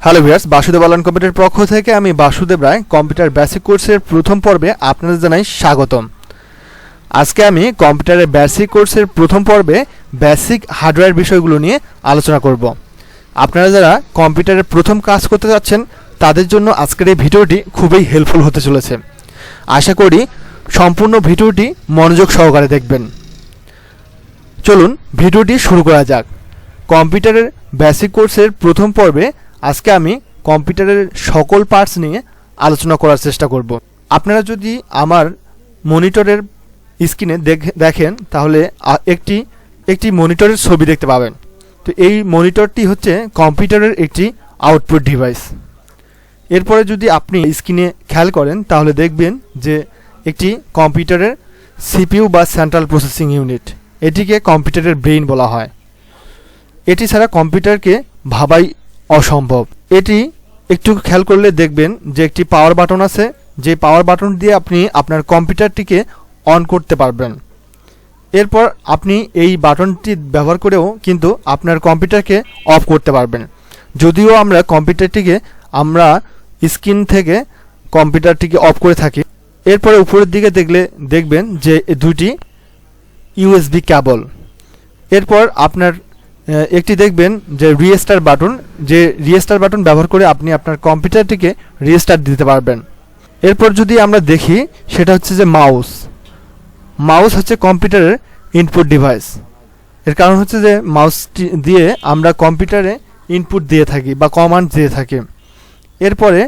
Hello viewers, Basudev online computer পক্ষ থেকে আমি বাসুদেব রায় কম্পিউটার বেসিক কোর্সের প্রথম পর্বে আপনাদের জানাই স্বাগতম। আজকে আমি কম্পিউটারের বেসিক কোর্সের প্রথম পর্বে বেসিক হার্ডওয়্যার বিষয়গুলো নিয়ে আলোচনা করব। আপনারা যারা কম্পিউটারের প্রথম কাজ করতে যাচ্ছেন তাদের জন্য আজকের এই ভিডিওটি খুবই হেল্পফুল হতে চলেছে। আশা করি সম্পূর্ণ ভিডিওটি মনোযোগ সহকারে দেখবেন। চলুন ভিডিওটি শুরু করা যাক। কম্পিউটারের বেসিক কোর্সের প্রথম পর্বে আজকে আমি কম্পিউটারের সকল পার্টস নিয়ে আলোচনা করার চেষ্টা করব। আপনারা যদি আমার মনিটরের স্ক্রিনে দেখেন তাহলে একটি মনিটরের ছবি দেখতে পাবেন। তো এই মনিটরটি হচ্ছে কম্পিউটারের একটি আউটপুট ডিভাইস। এরপরে যদি আপনি স্ক্রিনে খেয়াল করেন তাহলে দেখবেন যে একটি কম্পিউটারের সিপিইউ বা সেন্ট্রাল প্রসেসিং ইউনিট, এটিকে কম্পিউটারের ব্রেইন বলা হয়। এটি ছাড়া কম্পিউটারকে ভাবাই অসম্ভব। এটি একটু খেয়াল করলে দেখবেন যে একটি পাওয়ার বাটন আছে, যে পাওয়ার বাটন দিয়ে আপনি আপনার কম্পিউটারটিকে অন করতে পারবেন। এরপর আপনি এই বাটনটি ব্যবহার করেও কিন্তু আপনার কম্পিউটারকে অফ করতে পারবেন। যদিও আমরা কম্পিউটারটিকে স্ক্রিন থেকে কম্পিউটারটিকে অফ করে থাকি। এরপরে উপরের দিকে দেখবেন যে দুটি ইউএসবি কেবল। এরপর আপনার একটি দেখবেন যে রিস্টার্ট বাটন, যে রিস্টার্ট বাটন ব্যবহার করে আপনি আপনার কম্পিউটারটিকে রিস্টার্ট দিতে পারবেন। এরপর যদি আমরা দেখি সেটা হচ্ছে যে মাউস হচ্ছে কম্পিউটারের ইনপুট ডিভাইস। এর কারণ হচ্ছে যে মাউসটি দিয়ে আমরা কম্পিউটারে ইনপুট দিয়ে থাকি বা কমান্ড দিয়ে থাকি। এরপরে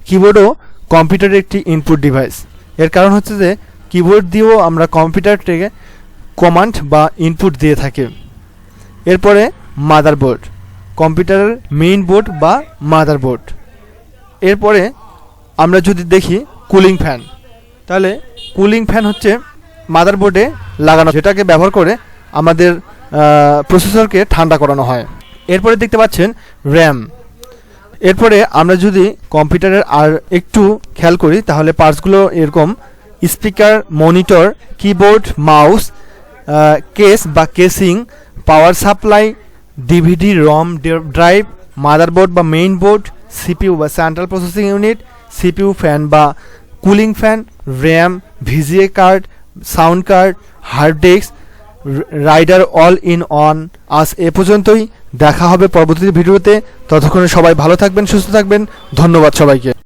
কিবোর্ডও কম্পিউটারের একটি ইনপুট ডিভাইস। এর কারণ হচ্ছে যে কিবোর্ড দিয়েও আমরা কম্পিউটারটিকে কমান্ড বা ইনপুট দিয়ে থাকি। এরপরে মাদারবোর্ড, কম্পিউটারের মেইন বোর্ড বা মাদারবোর্ড। এরপরে আমরা যদি দেখি কুলিং ফ্যান, তাহলে কুলিং ফ্যান হচ্ছে মাদারবোর্ডে লাগানো, যেটাকে ব্যবহার করে আমাদের প্রসেসরকে ঠান্ডা করানো হয়। এরপরে দেখতে পাচ্ছেন র্যাম। এরপরে আমরা যদি কম্পিউটারের আর একটু খেয়াল করি তাহলে পার্টসগুলো এরকম: speaker, monitor, keyboard, mouse, case বা casing, power supply, DVD ROM drive, motherboard বা মেইন বোর্ড, সিপিইউ বা central processing unit, CPU fan বা cooling fan, RAM, VGA card, sound card, hard disk, writer all in one. আজ এ পর্যন্তই, দেখা হবে পরবর্তী ভিডিওতে। ততক্ষণে সবাই ভালো থাকবেন, সুস্থ থাকবেন। ধন্যবাদ সবাইকে।